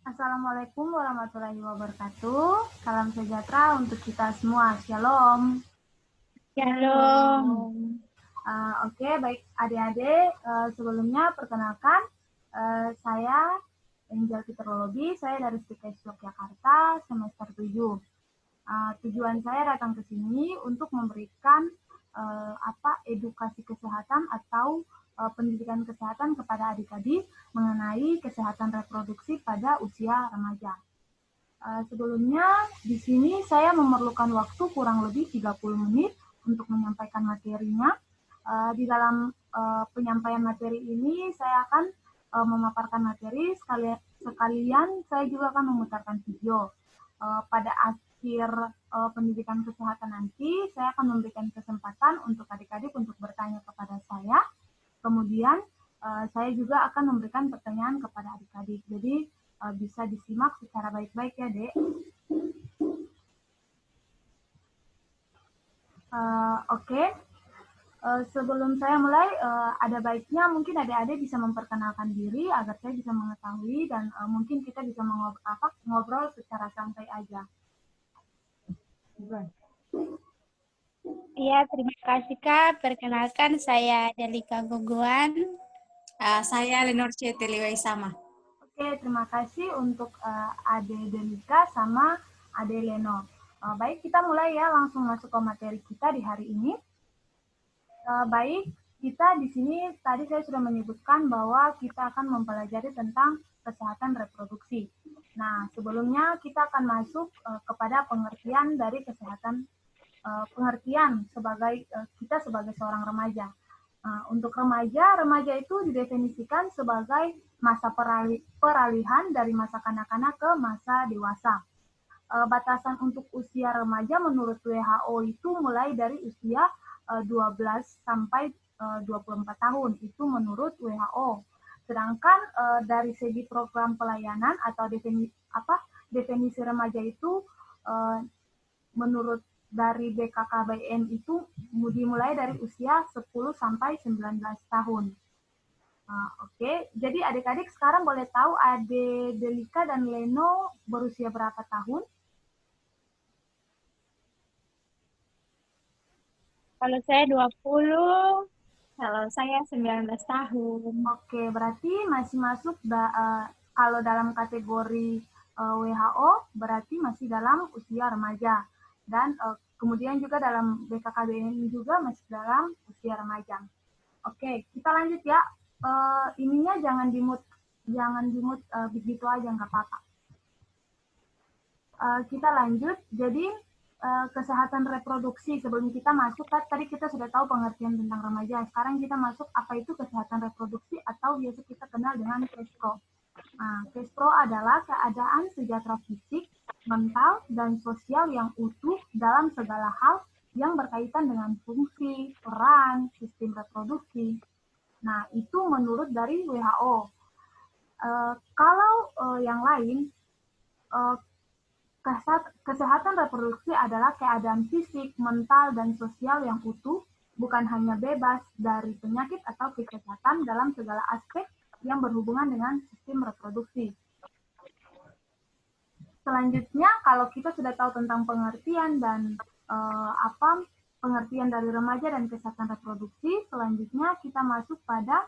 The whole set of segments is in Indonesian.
Assalamualaikum warahmatullahi wabarakatuh. Salam sejahtera untuk kita semua. Shalom. Shalom. Oke, baik adik-adik. Sebelumnya perkenalkan, saya Angel Fitri. Saya dari STIKES Yogyakarta, semester 7. Tujuan saya datang ke sini untuk memberikan edukasi kesehatan atau pendidikan kesehatan kepada adik-adik mengenai kesehatan reproduksi pada usia remaja. Sebelumnya di sini saya memerlukan waktu kurang lebih 30 menit untuk menyampaikan materinya. Di dalam penyampaian materi ini saya akan memaparkan materi, sekalian saya juga akan memutarkan video. Pada akhir pendidikan kesehatan nanti, saya akan memberikan kesempatan untuk adik-adik untuk bertanya kepada saya. Kemudian saya juga akan memberikan pertanyaan kepada adik-adik. Jadi bisa disimak secara baik-baik ya, Dek. Oke. Sebelum saya mulai, ada baiknya mungkin adik-adik bisa memperkenalkan diri agar saya bisa mengetahui dan mungkin kita bisa ngobrol secara santai aja. Iya, terima kasih Kak. Perkenalkan saya Delika Guguan. Saya Lenor Ceteliwai sama. Oke, terima kasih untuk Ade Delika sama Ade Leno. Baik, kita mulai ya, langsung masuk ke materi kita di hari ini. Baik, kita di sini tadi saya sudah menyebutkan bahwa kita akan mempelajari tentang kesehatan reproduksi. Nah, sebelumnya kita akan masuk kepada pengertian dari kesehatan, pengertian sebagai kita sebagai seorang remaja. Untuk remaja itu didefinisikan sebagai masa peralihan dari masa kanak-kanak ke masa dewasa. Batasan untuk usia remaja menurut WHO itu mulai dari usia 12 sampai 24 tahun, itu menurut WHO. Sedangkan dari segi program pelayanan atau definisi remaja itu menurut dari BKKBN itu dimulai dari usia 10 sampai 19 tahun. Oke, jadi adik-adik sekarang boleh tahu Ade Delika dan Leno berusia berapa tahun? Kalau saya 20, kalau saya 19 tahun. Oke, berarti masih masuk kalau dalam kategori WHO berarti masih dalam usia remaja. Dan kemudian juga dalam BKKBN juga masih dalam usia remaja. Oke, kita lanjut ya. Ininya jangan dimut begitu aja, nggak apa-apa. Kita lanjut. Jadi kesehatan reproduksi, sebelum kita masuk, tadi kita sudah tahu pengertian tentang remaja. Sekarang kita masuk apa itu kesehatan reproduksi atau biasa kita kenal dengan KESPRO. KESPRO adalah keadaan sejahtera fisik, mental, dan sosial yang utuh dalam segala hal yang berkaitan dengan fungsi, peran, sistem reproduksi. Nah, itu menurut dari WHO. Kalau yang lain, kesehatan reproduksi adalah keadaan fisik, mental, dan sosial yang utuh, bukan hanya bebas dari penyakit atau kesehatan dalam segala aspek yang berhubungan dengan sistem reproduksi. Selanjutnya, kalau kita sudah tahu tentang pengertian dan pengertian dari remaja dan kesehatan reproduksi, selanjutnya kita masuk pada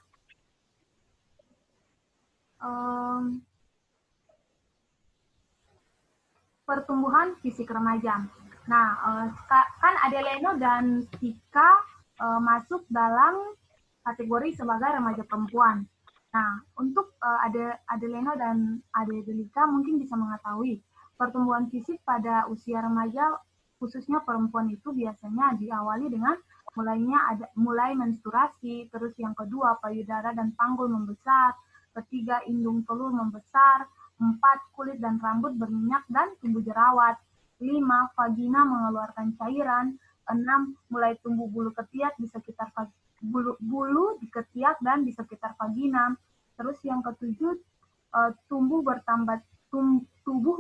pertumbuhan fisik remaja. Nah, kan Ade Leno dan Tika masuk dalam kategori sebagai remaja perempuan. Nah, untuk Ade Leno dan Ade Delika mungkin bisa mengetahui pertumbuhan fisik pada usia remaja, khususnya perempuan itu biasanya diawali dengan mulai menstruasi, terus yang kedua payudara dan panggul membesar, ketiga indung telur membesar, 4. Kulit dan rambut berminyak dan tumbuh jerawat. 5. Vagina mengeluarkan cairan. 6. Mulai tumbuh bulu ketiak di sekitar bulu di ketiak dan di sekitar vagina. Terus yang ke-7, tubuh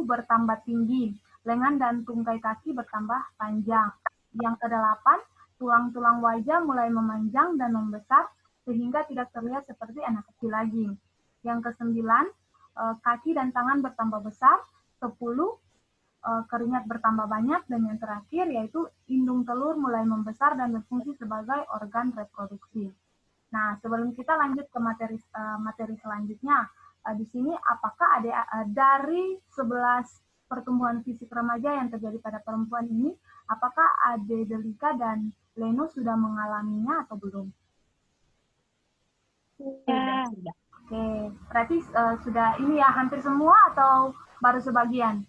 bertambah tinggi. Lengan dan tungkai kaki bertambah panjang. Yang ke-8, Tulang-tulang wajah mulai memanjang dan membesar sehingga tidak terlihat seperti anak kecil lagi. Yang kesembilan, kaki dan tangan bertambah besar. 10, keringat bertambah banyak. Dan yang terakhir yaitu indung telur mulai membesar dan berfungsi sebagai organ reproduksi. Nah, sebelum kita lanjut ke materi selanjutnya, di sini apakah ada dari 11 pertumbuhan fisik remaja yang terjadi pada perempuan ini, apakah Ade Delika dan Leno sudah mengalaminya atau belum? Ya. Oke, berarti sudah ini ya hampir semua atau baru sebagian?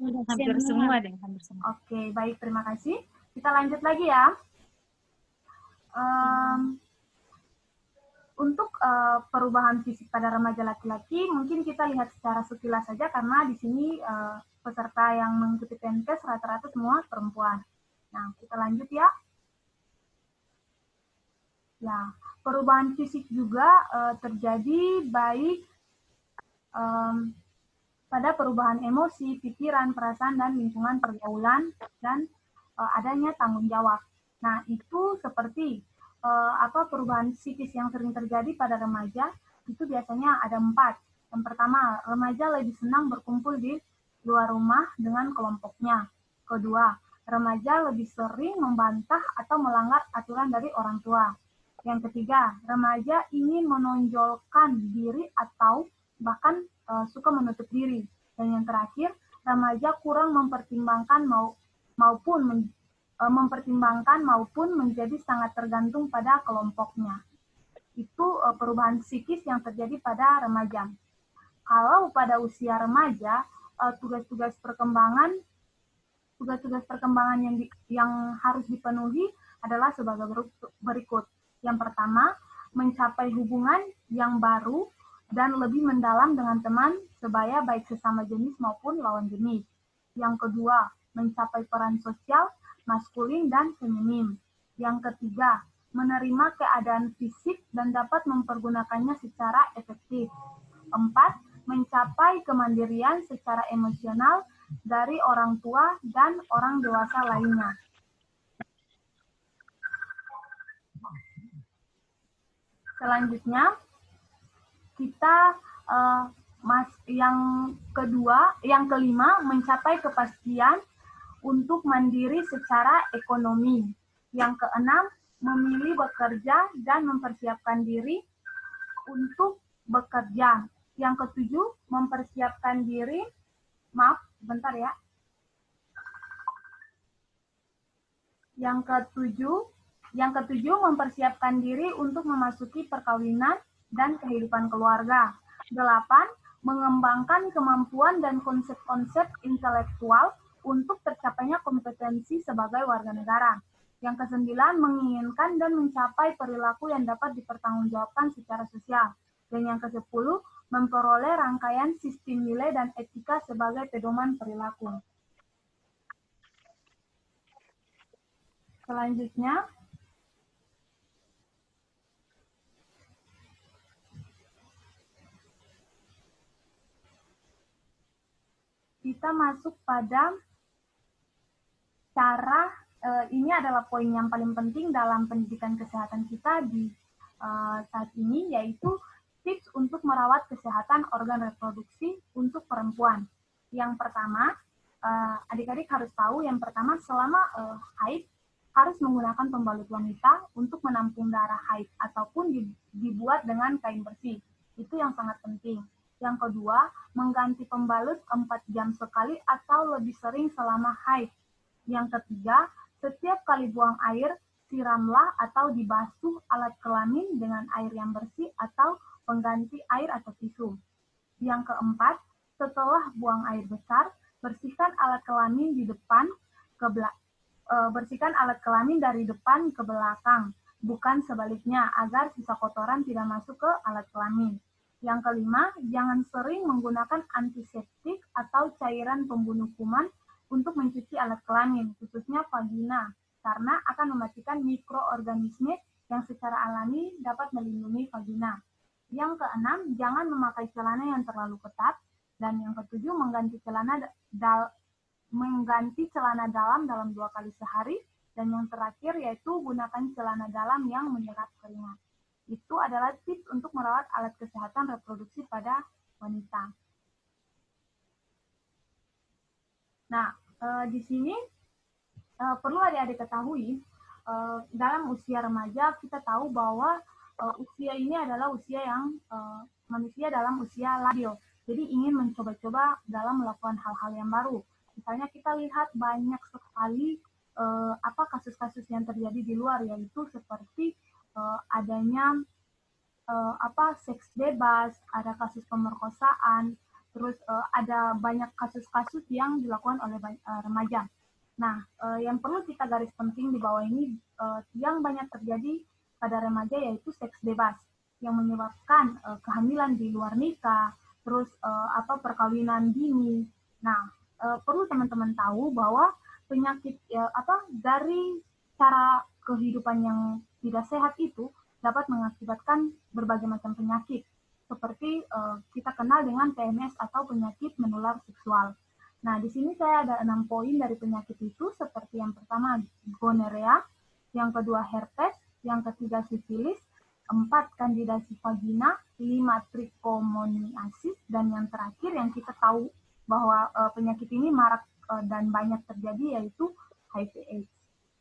Hampir semua deh, hampir semua. Oke, baik, terima kasih. Kita lanjut lagi ya. Untuk perubahan fisik pada remaja laki-laki, mungkin kita lihat secara sekilas saja karena di sini peserta yang mengikuti PNKes rata-rata semua perempuan. Nah, kita lanjut ya. Ya, perubahan fisik juga terjadi baik pada perubahan emosi, pikiran, perasaan, dan lingkungan pergaulan, dan adanya tanggung jawab. Nah, itu seperti perubahan psikis yang sering terjadi pada remaja, itu biasanya ada 4. Yang pertama, remaja lebih senang berkumpul di luar rumah dengan kelompoknya. Kedua, remaja lebih sering membantah atau melanggar aturan dari orang tua. Yang ketiga, remaja ingin menonjolkan diri atau bahkan suka menutup diri. Dan yang terakhir, remaja kurang mempertimbangkan maupun menjadi sangat tergantung pada kelompoknya. Itu perubahan psikis yang terjadi pada remaja. Kalau pada usia remaja, tugas-tugas perkembangan yang harus dipenuhi adalah sebagai berikut. Yang pertama, mencapai hubungan yang baru dan lebih mendalam dengan teman sebaya baik sesama jenis maupun lawan jenis. Yang kedua, mencapai peran sosial, maskulin dan feminin. Yang ketiga, menerima keadaan fisik dan dapat mempergunakannya secara efektif. 4, mencapai kemandirian secara emosional dari orang tua dan orang dewasa lainnya. Selanjutnya, kita yang kelima, mencapai kepastian untuk mandiri secara ekonomi. Yang keenam, memilih bekerja dan mempersiapkan diri untuk bekerja. Yang ketujuh, mempersiapkan diri, Yang ketujuh, mempersiapkan diri untuk memasuki perkawinan dan kehidupan keluarga. 8, mengembangkan kemampuan dan konsep-konsep intelektual untuk tercapainya kompetensi sebagai warga negara. Yang ke-9, menginginkan dan mencapai perilaku yang dapat dipertanggungjawabkan secara sosial. Dan yang ke-10, memperoleh rangkaian sistem nilai dan etika sebagai pedoman perilaku. Selanjutnya, kita masuk pada cara, ini adalah poin yang paling penting dalam pendidikan kesehatan kita di saat ini, yaitu tips untuk merawat kesehatan organ reproduksi untuk perempuan. Yang pertama, adik-adik harus tahu, yang pertama, selama haid, harus menggunakan pembalut wanita untuk menampung darah haid, ataupun dibuat dengan kain bersih. Itu yang sangat penting. Yang kedua, mengganti pembalut 4 jam sekali atau lebih sering selama haid. Yang ketiga, setiap kali buang air, siramlah atau dibasuh alat kelamin dengan air yang bersih atau pengganti air atau tisu. Yang keempat, setelah buang air besar, bersihkan alat kelamin dari depan ke belakang, bukan sebaliknya, agar sisa kotoran tidak masuk ke alat kelamin. Yang kelima, jangan sering menggunakan antiseptik atau cairan pembunuh kuman untuk mencuci alat kelamin, khususnya vagina, karena akan mematikan mikroorganisme yang secara alami dapat melindungi vagina. Yang keenam, jangan memakai celana yang terlalu ketat. Dan yang ketujuh, mengganti celana dalam 2 kali sehari. Dan yang terakhir yaitu gunakan celana dalam yang menyerap keringat. Itu adalah tips untuk merawat alat kesehatan reproduksi pada wanita. Nah, di sini perlu adik-adik ketahui, dalam usia remaja kita tahu bahwa usia ini adalah usia yang manusia dalam usia labil. Jadi ingin mencoba-coba dalam melakukan hal-hal yang baru. Misalnya kita lihat banyak sekali kasus-kasus yang terjadi di luar, yaitu seperti adanya seks bebas, ada kasus pemerkosaan, terus ada banyak kasus-kasus yang dilakukan oleh remaja. Nah, yang perlu kita garis penting di bawah ini, yang banyak terjadi pada remaja yaitu seks bebas, yang menyebabkan kehamilan di luar nikah, terus perkawinan dini. Nah, perlu teman-teman tahu bahwa penyakit dari cara kehidupan yang tidak sehat itu dapat mengakibatkan berbagai macam penyakit, seperti kita kenal dengan PMS atau penyakit menular seksual. Nah, di sini saya ada 6 poin dari penyakit itu, seperti yang pertama gonorea, yang kedua herpes, yang ketiga sifilis, 4 kandidasi vagina, 5 trichomoniasis, dan yang terakhir yang kita tahu bahwa penyakit ini marak dan banyak terjadi yaitu HIV/AIDS.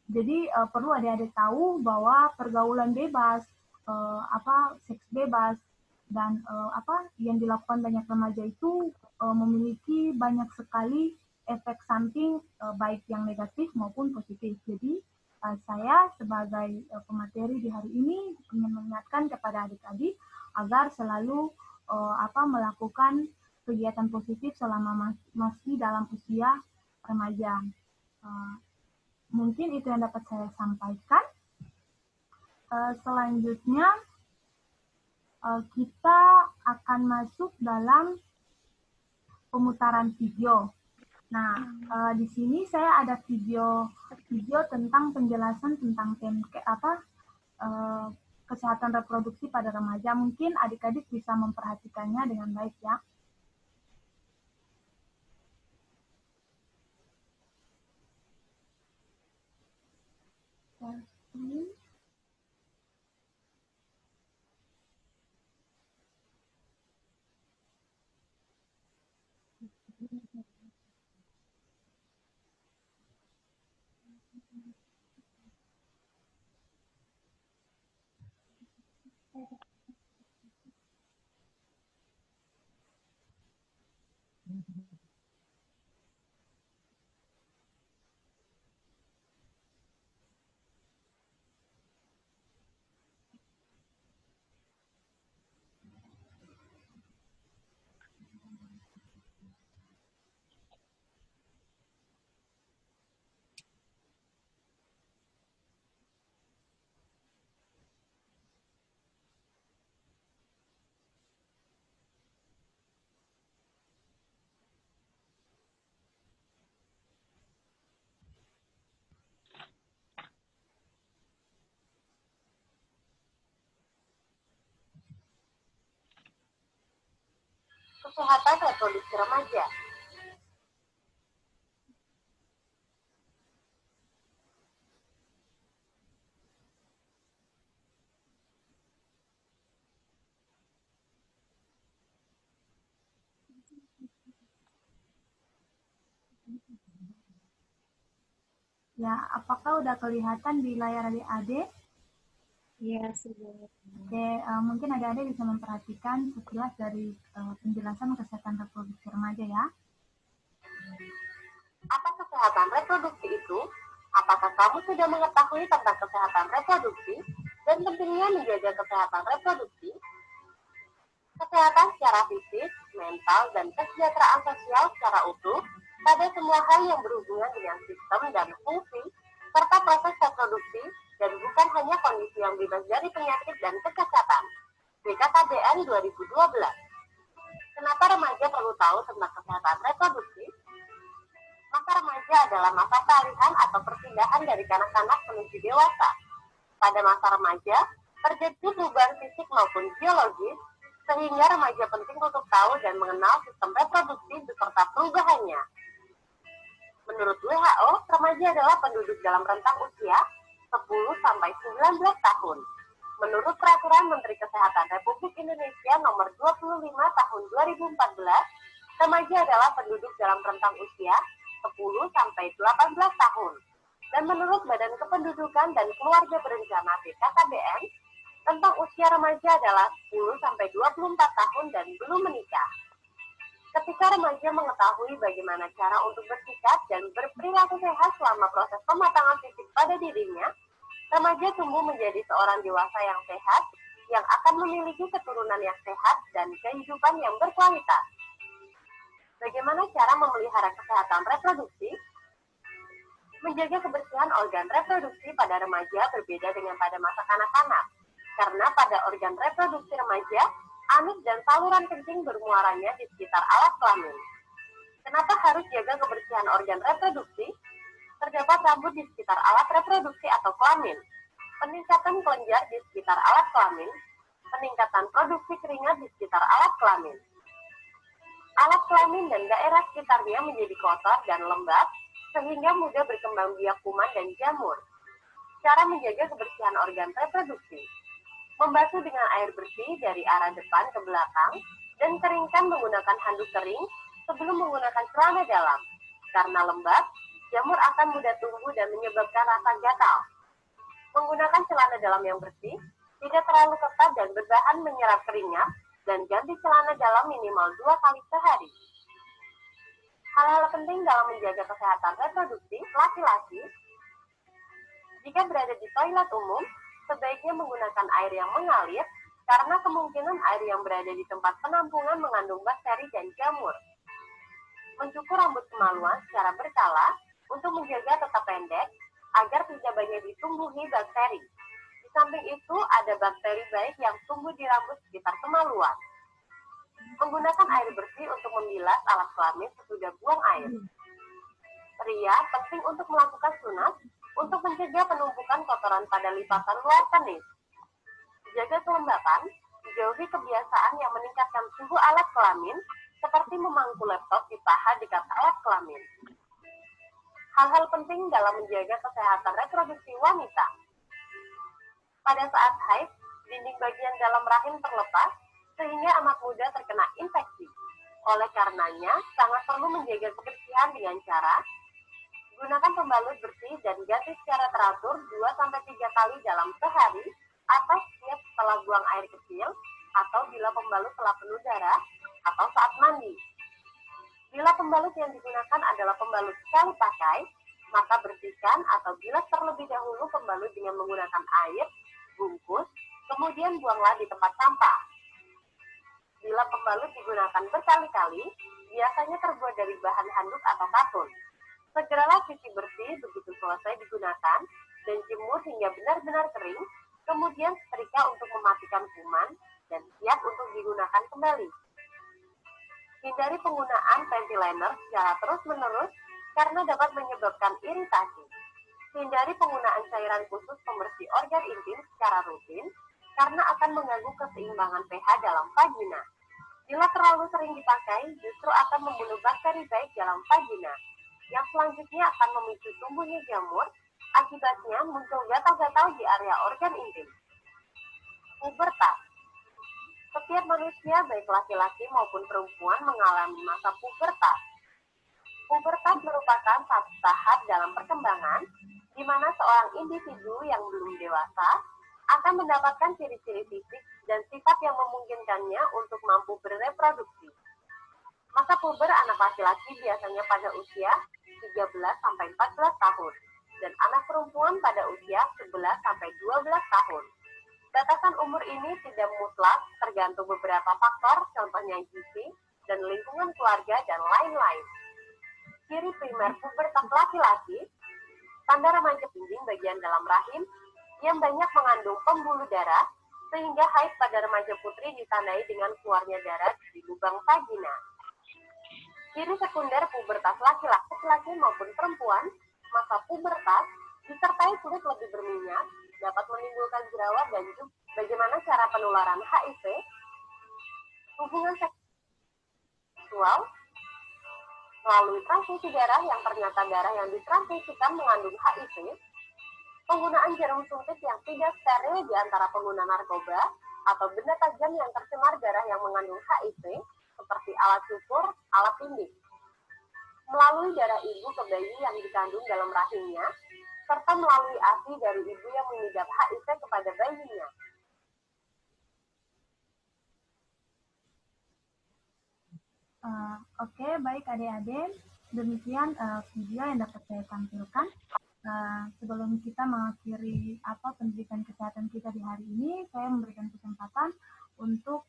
Jadi perlu adik-adik tahu bahwa pergaulan bebas, seks bebas, dan yang dilakukan banyak remaja itu memiliki banyak sekali efek samping, baik yang negatif maupun positif. Jadi saya sebagai pemateri di hari ini ingin mengingatkan kepada adik-adik agar selalu melakukan kegiatan positif selama masih dalam usia remaja. Mungkin itu yang dapat saya sampaikan. Selanjutnya kita akan masuk dalam pemutaran video. Nah, di sini saya ada video tentang penjelasan tentang kesehatan reproduksi pada remaja. Mungkin adik-adik bisa memperhatikannya dengan baik ya. Kesehatan reproduksi remaja. Ya, apakah udah kelihatan di layar adik-adik? Iya, sudah. Oke, mungkin adik-adik bisa memperhatikan sekilas dari penjelasan kesehatan reproduksi remaja ya. Apa kesehatan reproduksi itu? Apakah kamu sudah mengetahui tentang kesehatan reproduksi dan pentingnya menjaga kesehatan reproduksi? Kesehatan secara fisik, mental, dan kesejahteraan sosial secara utuh pada semua hal yang berhubungan dengan sistem dan fungsi serta proses reproduksi dan bukan hanya kondisi yang bebas dari penyakit dan kecacatan. BKKBN 2012. Kenapa remaja perlu tahu tentang kesehatan reproduksi? Masa remaja adalah masa peralihan atau perpindahan dari kanak-kanak menuju dewasa. Pada masa remaja, terjadi perubahan fisik maupun biologis, sehingga remaja penting untuk tahu dan mengenal sistem reproduksi beserta perubahannya. Menurut WHO, remaja adalah penduduk dalam rentang usia 10-19 tahun. Menurut Peraturan Menteri Kesehatan Republik Indonesia Nomor 25 Tahun 2014, remaja adalah penduduk dalam rentang usia 10-18 tahun. Dan menurut Badan Kependudukan dan Keluarga Berencana BKKBN, rentang usia remaja adalah 10-24 tahun dan belum menikah. Ketika remaja mengetahui bagaimana cara untuk bersikap dan berperilaku sehat selama proses pematangan fisik pada dirinya, remaja tumbuh menjadi seorang dewasa yang sehat, yang akan memiliki keturunan yang sehat dan kehidupan yang berkualitas. Bagaimana cara memelihara kesehatan reproduksi? Menjaga kebersihan organ reproduksi pada remaja berbeda dengan pada masa kanak-kanak, karena pada organ reproduksi remaja, anus dan saluran kencing bermuaranya di sekitar alat kelamin. Kenapa harus jaga kebersihan organ reproduksi? Terdapat rambut di sekitar alat reproduksi atau kelamin, peningkatan kelenjar di sekitar alat kelamin, peningkatan produksi keringat di sekitar alat kelamin. Alat kelamin dan daerah sekitarnya menjadi kotor dan lembab, sehingga mudah berkembang biak kuman dan jamur. Cara menjaga kebersihan organ reproduksi: membasuh dengan air bersih dari arah depan ke belakang, dan keringkan menggunakan handuk kering sebelum menggunakan celana dalam. Karena lembab, jamur akan mudah tumbuh dan menyebabkan rasa gatal. Menggunakan celana dalam yang bersih, tidak terlalu ketat dan berbahan menyerap keringat, dan ganti celana dalam minimal 2 kali sehari. Hal-hal penting dalam menjaga kesehatan reproduksi laki-laki: jika berada di toilet umum, sebaiknya menggunakan air yang mengalir, karena kemungkinan air yang berada di tempat penampungan mengandung bakteri dan jamur. Mencukur rambut kemaluan secara berkala untuk menjaga tetap pendek, agar tidak banyak ditumbuhi bakteri. Di samping itu, ada bakteri baik yang tumbuh di rambut sekitar kemaluan. Menggunakan air bersih untuk membilas alat kelamin sesudah buang air. Pria penting untuk melakukan sunat untuk mencegah penumpukan kotoran pada lipatan luar penis. Jaga kelembapan, jauhi kebiasaan yang meningkatkan suhu alat kelamin, seperti memangku laptop di paha dekat alat kelamin. Hal-hal penting dalam menjaga kesehatan reproduksi wanita. Pada saat haid, dinding bagian dalam rahim terlepas, sehingga anak muda terkena infeksi. Oleh karenanya, sangat perlu menjaga kebersihan dengan cara gunakan pembalut bersih dan ganti secara teratur 2-3 kali dalam sehari, atau setiap setelah buang air kecil, atau bila pembalut telah penuh darah, atau saat mandi. Bila pembalut yang digunakan adalah pembalut sekali pakai, maka bersihkan atau bilas terlebih dahulu pembalut dengan menggunakan air, bungkus, kemudian buanglah di tempat sampah. Bila pembalut digunakan berkali-kali, biasanya terbuat dari bahan handuk atau katun. Segeralah cuci bersih begitu selesai digunakan, dan jemur hingga benar-benar kering, kemudian setrika untuk mematikan kuman, dan siap untuk digunakan kembali. Hindari penggunaan panty liner secara terus-menerus, karena dapat menyebabkan iritasi. Hindari penggunaan cairan khusus pembersih organ intim secara rutin, karena akan mengganggu keseimbangan pH dalam vagina. Bila terlalu sering dipakai, justru akan membunuh bakteri baik dalam vagina, yang selanjutnya akan memicu tumbuhnya jamur, akibatnya muncul gatal-gatal di area organ intim. Pubertas. Setiap manusia, baik laki-laki maupun perempuan, mengalami masa pubertas. Pubertas merupakan satu tahap dalam perkembangan, di mana seorang individu yang belum dewasa akan mendapatkan ciri-ciri fisik dan sifat yang memungkinkannya untuk mampu bereproduksi. Masa puber anak laki-laki biasanya pada usia 13-14 tahun, dan anak perempuan pada usia 11-12 tahun. Batasan umur ini tidak mutlak, tergantung beberapa faktor, contohnya gizi, dan lingkungan keluarga, dan lain-lain. Ciri primer pubertas laki-laki: tanda remaja pingging bagian dalam rahim yang banyak mengandung pembuluh darah, sehingga haid pada remaja putri ditandai dengan keluarnya darah di lubang vagina. Ciri sekunder pubertas laki-laki maupun perempuan: masa pubertas disertai kulit lebih berminyak, dapat menimbulkan jerawat, dan juga bagaimana cara penularan HIV, hubungan seksual, melalui transfusi darah yang ternyata darah yang ditransfusikan mengandung HIV, penggunaan jarum suntik yang tidak steril di antara pengguna narkoba, atau benda tajam yang tercemar darah yang mengandung HIV, seperti alat cukur, alat tindik, melalui darah ibu ke bayi yang dikandung dalam rahimnya, serta melalui ASI dari ibu yang mengidap HIV kepada bayinya. Oke, baik adik-adik. Demikian video yang dapat saya tampilkan. Sebelum kita mengakhiri pendidikan kesehatan kita di hari ini, saya memberikan kesempatan untuk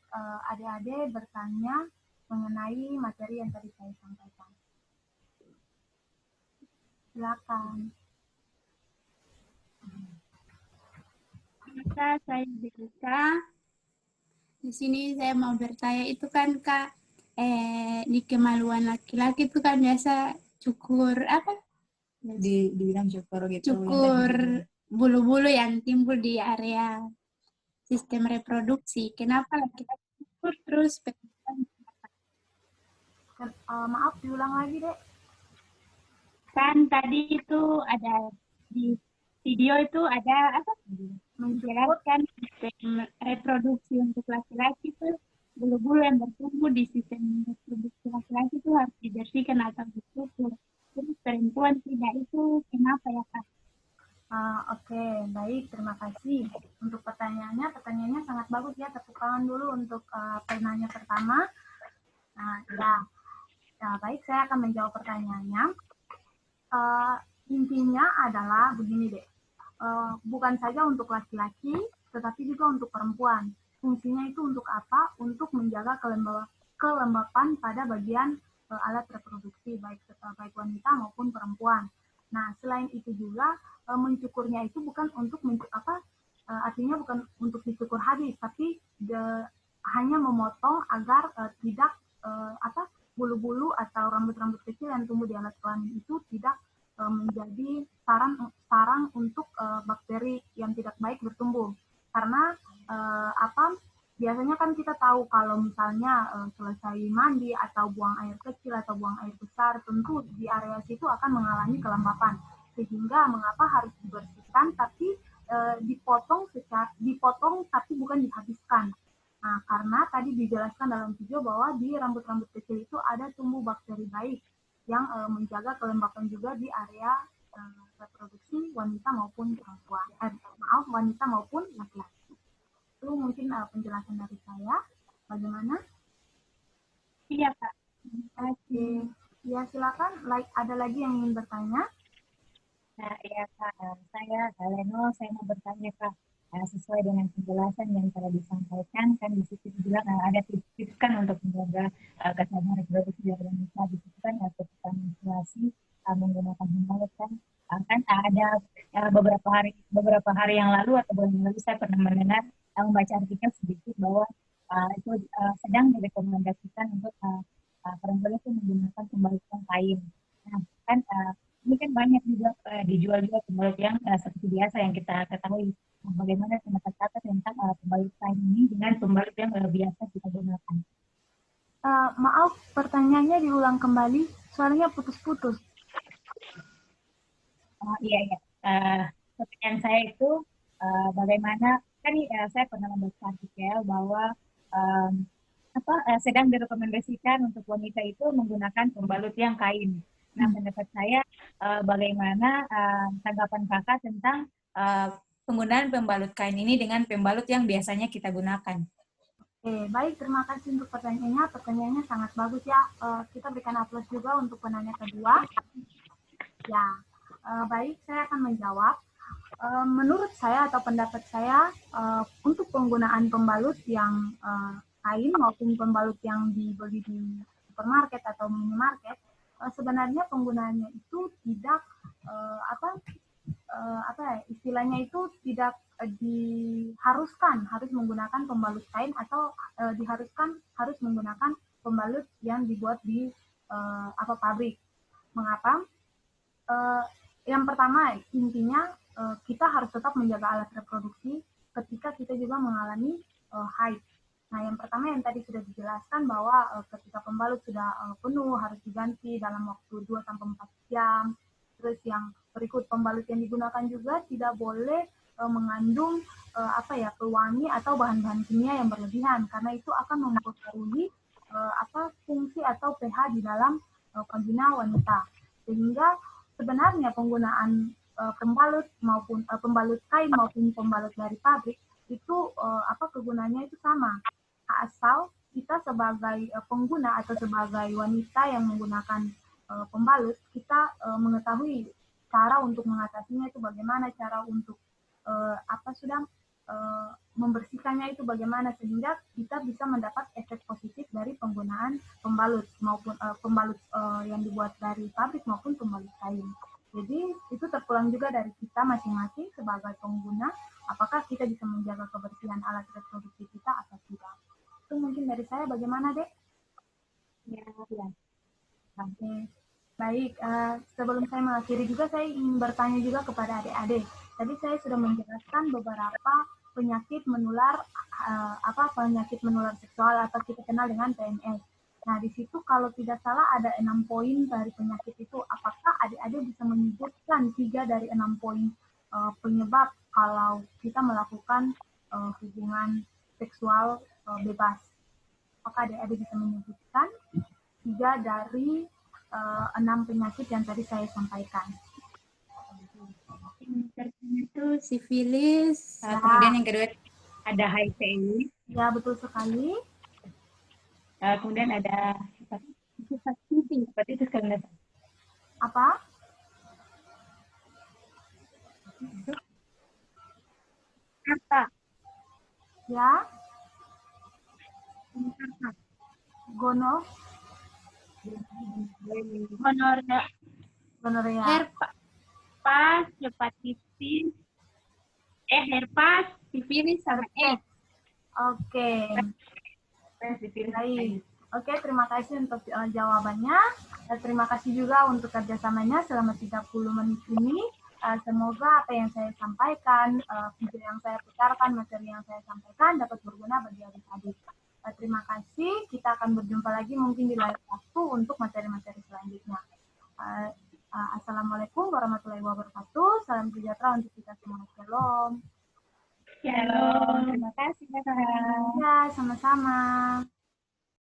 adik-adik bertanya mengenai materi yang tadi saya sampaikan. Silakan. Saya Delika. Di sini saya mau bertanya, itu kan Kak, di kemaluan laki-laki itu kan biasa cukur apa? Dibilang cukur gitu. Cukur bulu-bulu yang timbul di area sistem reproduksi. Kenapa laki-laki cukur terus perempuan? Maaf, diulang lagi, Dek. Kan tadi itu ada di video itu ada apa? Menjelaskan sistem reproduksi untuk laki-laki itu bulu-bulu yang bertumbuh di sistem reproduksi laki-laki itu harus dibersihkan atau dicukur. Terus perempuan tidak, itu kenapa ya Kak? Oke, baik, terima kasih untuk pertanyaannya. Pertanyaannya sangat bagus ya. Tepuk tangan dulu untuk penanya pertama. Baik, saya akan menjawab pertanyaannya. Intinya adalah begini deh. Bukan saja untuk laki-laki, tetapi juga untuk perempuan. Fungsinya itu untuk apa? Untuk menjaga kelembapan pada bagian alat reproduksi, baik wanita maupun perempuan. Nah, selain itu juga mencukurnya itu bukan untuk artinya bukan untuk dicukur habis, tapi hanya memotong agar tidak bulu-bulu atau rambut-rambut kecil yang tumbuh di alat kelamin itu tidak menjadi sarang untuk bakteri yang tidak baik bertumbuh. Karena biasanya kan kita tahu kalau misalnya selesai mandi atau buang air kecil atau buang air besar, tentu di area situ akan mengalami kelembapan. Sehingga mengapa harus dibersihkan tapi dipotong tapi bukan dihabiskan. Nah, karena tadi dijelaskan dalam video bahwa di rambut-rambut kecil itu ada tumbuh bakteri baik yang menjaga kelembapan juga di area reproduksi wanita maupun perempuan. Wanita maupun laki-laki. Itu mungkin penjelasan dari saya. Bagaimana? Iya, Kak. Oke. Ya, silakan. Ada lagi yang ingin bertanya? Nah, iya, Kak. Saya Leno, saya mau bertanya, Kak. Sesuai dengan penjelasan yang telah disampaikan, kan di situ dibilang ada tips-tips kan untuk menjaga kesehatan reproduksi dari wanita. Di situ kan ketika menstruasi menggunakan pembalut kan ada beberapa hari yang lalu atau bulan yang lalu saya pernah mendengar membaca artikel sedikit bahwa itu sedang direkomendasikan untuk perempuan itu menggunakan pembalut kain. Nah, kan ini kan banyak juga dijual juga pembalut yang seperti biasa yang kita ketahui. Bagaimana pendapat Kakak tentang pembalut kain ini dengan pembalut yang biasa kita gunakan? Maaf, pertanyaannya diulang kembali, soalnya putus-putus. Iya. Pertanyaan saya itu bagaimana kan saya pernah membaca artikel bahwa sedang direkomendasikan untuk wanita itu menggunakan pembalut yang kain. Nah, pendapat saya bagaimana tanggapan Kakak tentang penggunaan pembalut kain ini dengan pembalut yang biasanya kita gunakan? Oke, baik, terima kasih untuk pertanyaannya. Pertanyaannya sangat bagus ya. Kita berikan aplaus juga untuk penanya kedua. Ya, baik, saya akan menjawab. Menurut saya atau pendapat saya, untuk penggunaan pembalut yang kain maupun pembalut yang dibeli di supermarket atau minimarket, sebenarnya penggunaannya itu tidak istilahnya itu tidak diharuskan harus menggunakan pembalut kain atau diharuskan harus menggunakan pembalut yang dibuat di pabrik. Mengapa? Yang pertama, intinya kita harus tetap menjaga alat reproduksi ketika kita juga mengalami haid. Nah, yang pertama yang tadi sudah dijelaskan bahwa ketika pembalut sudah penuh harus diganti dalam waktu 2-4 jam. Terus yang berikut, pembalut yang digunakan juga tidak boleh mengandung pewangi atau bahan-bahan kimia yang berlebihan, karena itu akan mempengaruhi fungsi atau pH di dalam vagina wanita. Sehingga sebenarnya penggunaan pembalut maupun pembalut kain maupun pembalut dari pabrik itu kegunaannya itu sama, asal kita sebagai pengguna atau sebagai wanita yang menggunakan pembalut, kita mengetahui cara untuk mengatasinya itu bagaimana, cara untuk membersihkannya itu bagaimana, sehingga kita bisa mendapat efek positif dari penggunaan pembalut maupun pembalut yang dibuat dari pabrik maupun pembalut kain. Jadi itu terpulang juga dari kita masing-masing sebagai pengguna, apakah kita bisa menjaga kebersihan alat reproduksi kita atau tidak. Itu mungkin dari saya. Bagaimana, Dek? Ya. Oke. Baik, sebelum saya mengakhiri juga saya ingin bertanya juga kepada adik-adik. Tadi saya sudah menjelaskan beberapa penyakit menular penyakit menular seksual atau kita kenal dengan PMS. Nah, di situ kalau tidak salah ada 6 poin dari penyakit itu. Apakah adik-adik bisa menyebutkan 3 dari 6 poin penyebab kalau kita melakukan hubungan seksual bebas? Apakah adik-adik bisa menyebutkan 3 dari 6 penyakit yang tadi saya sampaikan? Yang pertama itu sifilis, Kemudian yang kedua ada HIV. Ya, betul sekali. Kemudian ada hepatitis kalau nggak salah. Apa? apa? Ya, gonorea. Herpes, hepatitis, herpes, sifilis sama AIDS. Oke. Baik. Oke, terima kasih untuk jawabannya. Terima kasih juga untuk kerjasamanya selama 30 menit ini. Semoga apa yang saya sampaikan, video yang saya putarkan, materi yang saya sampaikan dapat berguna bagi adik-adik. Terima kasih. Kita akan berjumpa lagi mungkin di lain waktu untuk materi-materi selanjutnya. Assalamualaikum warahmatullahi wabarakatuh. Salam sejahtera untuk kita semua. Shalom. Shalom. Terima kasih, Kakak. Ya, sama-sama.